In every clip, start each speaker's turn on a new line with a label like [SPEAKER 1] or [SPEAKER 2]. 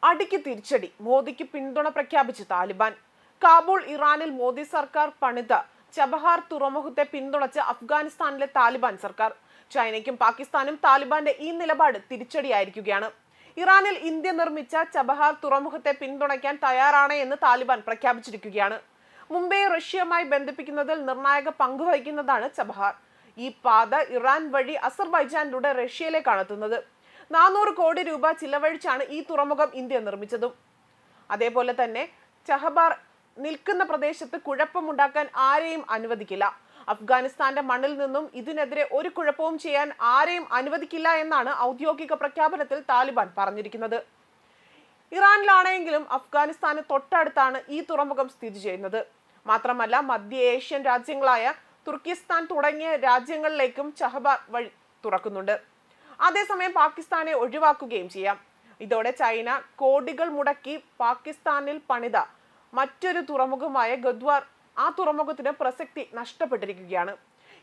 [SPEAKER 1] അടിക്ക് തിരിച്ചടി, മോദിക്ക് പിന്തുണ പ്രഖ്യാപിച്ച് താലിബാൻ. കാബൂൾ, ഇറാനിൽ മോദി സർക്കാർ പണിത ചബഹാർ തുറമുഖത്തെ പിന്തുണച്ച് അഫ്ഗാനിസ്ഥാനിലെ താലിബാൻ സർക്കാർ. ചൈനയ്ക്കും പാകിസ്ഥാനും താലിബാന്റെ ഈ നിലപാട് തിരിച്ചടിയായിരിക്കുകയാണ്. ഇറാനിൽ ഇന്ത്യ നിർമ്മിച്ച ചബഹാർ തുറമുഖത്തെ പിന്തുണയ്ക്കാൻ തയ്യാറാണ് എന്ന് താലിബാൻ പ്രഖ്യാപിച്ചിരിക്കുകയാണ്. മുംബൈ റഷ്യയുമായി ബന്ധിപ്പിക്കുന്നതിൽ നിർണായക പങ്ക് വഹിക്കുന്നതാണ് ചബഹാർ. ഈ പാത ഇറാൻ വഴി അസർബൈജാനിലൂടെ റഷ്യയിലേക്കാണ് എത്തുന്നത്. 400 കോടി രൂപ ചിലവഴിച്ചാണ് ഈ തുറമുഖം ഇന്ത്യ നിർമ്മിച്ചതും. അതേപോലെ തന്നെ ചഹബാർ നിൽക്കുന്ന പ്രദേശത്ത് കുഴപ്പമുണ്ടാക്കാൻ ആരെയും അനുവദിക്കില്ല. അഫ്ഗാനിസ്ഥാന്റെ മണ്ണിൽ നിന്നും ഇതിനെതിരെ ഒരു കുഴപ്പവും ചെയ്യാൻ ആരെയും അനുവദിക്കില്ല എന്നാണ് ഔദ്യോഗിക പ്രഖ്യാപനത്തിൽ താലിബാൻ പറഞ്ഞിരിക്കുന്നത്. ഇറാനിലാണെങ്കിലും അഫ്ഗാനിസ്ഥാന് തൊട്ടടുത്താണ് ഈ തുറമുഖം സ്ഥിതി ചെയ്യുന്നത്. മാത്രമല്ല, മധ്യ ഏഷ്യൻ രാജ്യങ്ങളായ തുർക്കിസ്ഥാൻ തുടങ്ങിയ രാജ്യങ്ങളിലേക്കും ചഹബാർ വഴി തുറക്കുന്നുണ്ട്. അതേസമയം പാകിസ്ഥാനെ ഒഴിവാക്കുകയും ചെയ്യാം. ഇതോടെ ചൈന കോടികൾ മുടക്കി പാകിസ്ഥാനിൽ പണിത മറ്റൊരു തുറമുഖമായ ഗദ്വാർ, ആ തുറമുഖത്തിന് പ്രസക്തി നഷ്ടപ്പെട്ടിരിക്കുകയാണ്.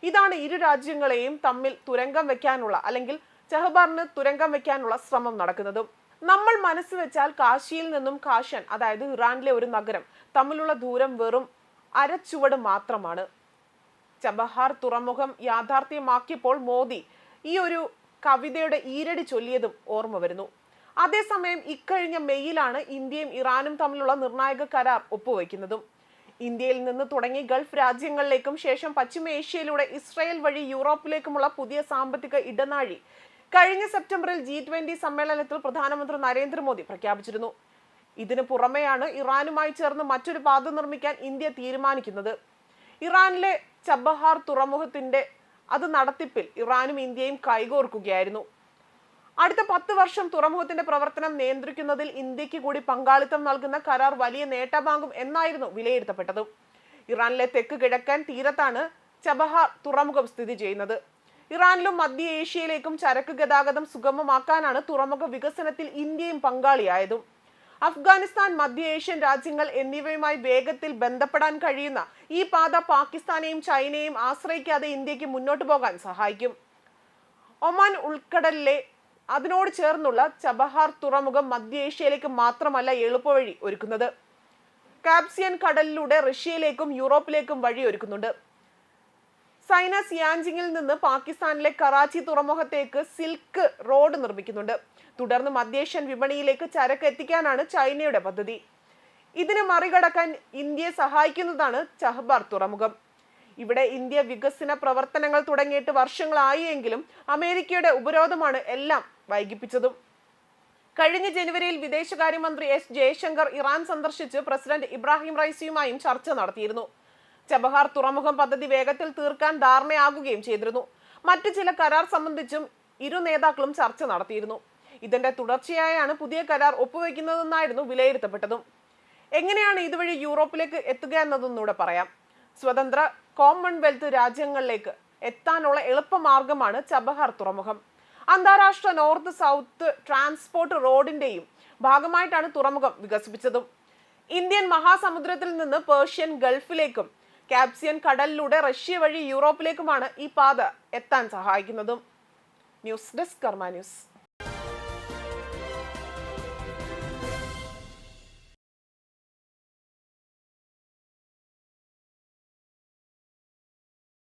[SPEAKER 1] ഇതാണ് ഇരു രാജ്യങ്ങളെയും തമ്മിൽ തുരങ്കം വെക്കാനുള്ള, അല്ലെങ്കിൽ ചഹബാറിന് തുരങ്കം വെക്കാനുള്ള ശ്രമം നടക്കുന്നതും. നമ്മൾ മനസ്സ് വെച്ചാൽ കാശിയിൽ നിന്നും കാഷൻ, അതായത് ഇറാനിലെ ഒരു നഗരം, തമ്മിലുള്ള ദൂരം വെറും അരച്ചുവട് മാത്രമാണ്. ചബഹാർ തുറമുഖം യാഥാർത്ഥ്യമാക്കിയപ്പോൾ മോദി ഈ ഒരു കവിതയുടെ ഈരടി ചൊല്ലിയതും ഓർമ്മ വരുന്നു. അതേസമയം ഇക്കഴിഞ്ഞ മെയ്യിലാണ് ഇന്ത്യയും ഇറാനും തമ്മിലുള്ള നിർണായക കരാർ ഒപ്പുവെക്കുന്നതും. ഇന്ത്യയിൽ നിന്ന് തുടങ്ങി ഗൾഫ് രാജ്യങ്ങളിലേക്കും ശേഷം പശ്ചിമേഷ്യയിലൂടെ ഇസ്രായേൽ വഴി യൂറോപ്പിലേക്കുമുള്ള പുതിയ സാമ്പത്തിക ഇടനാഴി കഴിഞ്ഞ സെപ്റ്റംബറിൽ G20 സമ്മേളനത്തിൽ പ്രധാനമന്ത്രി നരേന്ദ്രമോദി പ്രഖ്യാപിച്ചിരുന്നു. ഇതിനു പുറമെയാണ് ഇറാനുമായി ചേർന്ന് മറ്റൊരു പാത നിർമ്മിക്കാൻ ഇന്ത്യ തീരുമാനിക്കുന്നത്. ഇറാനിലെ ചബഹാർ തുറമുഖത്തിന്റെ നടത്തിപ്പിൽ ഇറാനും ഇന്ത്യയും കൈകോർക്കുകയായിരുന്നു. അടുത്ത 10 വർഷം തുറമുഖത്തിന്റെ പ്രവർത്തനം നിയന്ത്രിക്കുന്നതിൽ ഇന്ത്യക്ക് കൂടി പങ്കാളിത്തം നൽകുന്ന കരാർ വലിയ നേട്ടമാകും എന്നായിരുന്നു വിലയിരുത്തപ്പെട്ടത്. ഇറാനിലെ തെക്ക് കിഴക്കൻ തീരത്താണ് ചബഹാർ തുറമുഖം സ്ഥിതി ചെയ്യുന്നത്. ഇറാനിലും മധ്യ ഏഷ്യയിലേക്കും ചരക്ക് ഗതാഗതം സുഗമമാക്കാനാണ് തുറമുഖ വികസനത്തിൽ ഇന്ത്യയും പങ്കാളിയായതും. അഫ്ഗാനിസ്ഥാൻ, മധ്യ ഏഷ്യൻ രാജ്യങ്ങൾ എന്നിവയുമായി വേഗത്തിൽ ബന്ധപ്പെടാൻ കഴിയുന്ന ഈ പാത പാകിസ്ഥാനെയും ചൈനയെയും ആശ്രയിക്കാതെ ഇന്ത്യക്ക് മുന്നോട്ട് പോകാൻ സഹായിക്കും. ഒമാൻ ഉൾക്കടലിലെ അതിനോട് ചേർന്നുള്ള ചബഹാർ തുറമുഖം മധ്യ ഏഷ്യയിലേക്ക് മാത്രമല്ല എളുപ്പവഴി ഒരുക്കുന്നത്, കാസ്പിയൻ കടലിലൂടെ റഷ്യയിലേക്കും യൂറോപ്പിലേക്കും വഴി ഒരുക്കുന്നുണ്ട്. സൈനസ് യാൻജിങ്ങിൽ നിന്ന് പാകിസ്ഥാനിലെ കറാച്ചി തുറമുഖത്തേക്ക് സിൽക്ക് റോഡ് നിർമ്മിക്കുന്നുണ്ട്. തുടർന്ന് മധ്യേഷ്യൻ വിപണിയിലേക്ക് ചരക്ക് എത്തിക്കാനാണ് ചൈനയുടെ പദ്ധതി. ഇതിനെ മറികടക്കാൻ ഇന്ത്യയെ സഹായിക്കുന്നതാണ് ചഹബാർ തുറമുഖം. ഇവിടെ ഇന്ത്യ വികസന പ്രവർത്തനങ്ങൾ തുടങ്ങിയിട്ട് വർഷങ്ങളായി എങ്കിലും അമേരിക്കയുടെ ഉപരോധമാണ് എല്ലാം വൈകിപ്പിച്ചതും. കഴിഞ്ഞ ജനുവരിയിൽ വിദേശകാര്യമന്ത്രി S. ജയശങ്കർ ഇറാൻ സന്ദർശിച്ച് പ്രസിഡന്റ് ഇബ്രാഹിം റൈസിയുമായും ചർച്ച നടത്തിയിരുന്നു. ചബഹാർ തുറമുഖം പദ്ധതി വേഗത്തിൽ തീർക്കാൻ ധാരണയാകുകയും ചെയ്തിരുന്നു. മറ്റു ചില കരാർ സംബന്ധിച്ചും ഇരു നേതാക്കളും ചർച്ച നടത്തിയിരുന്നു. ഇതിന്റെ തുടർച്ചയായാണ് പുതിയ കരാർ ഒപ്പുവെക്കുന്നതെന്നായിരുന്നു വിലയിരുത്തപ്പെട്ടതും. എങ്ങനെയാണ് ഇതുവഴി യൂറോപ്പിലേക്ക് എത്തുക എന്നതൊന്നുകൂടെ പറയാം. സ്വതന്ത്ര കോമൺവെൽത്ത് രാജ്യങ്ങളിലേക്ക് എത്താനുള്ള എളുപ്പമാർഗമാണ് ചബഹാർ തുറമുഖം. അന്താരാഷ്ട്ര നോർത്ത് സൗത്ത് ട്രാൻസ്പോർട്ട് റോഡിന്റെയും ഭാഗമായിട്ടാണ് തുറമുഖം വികസിപ്പിച്ചതും. ഇന്ത്യൻ മഹാസമുദ്രത്തിൽ നിന്ന് പേർഷ്യൻ ഗൾഫിലേക്കും കാസ്പിയൻ കടലിലൂടെ റഷ്യ വഴി യൂറോപ്പിലേക്കുമാണ് ഈ പാത എത്താൻ സഹായിക്കുന്നതും. ന്യൂസ് ഡെസ്ക് കർമ്മ ന്യൂസ്.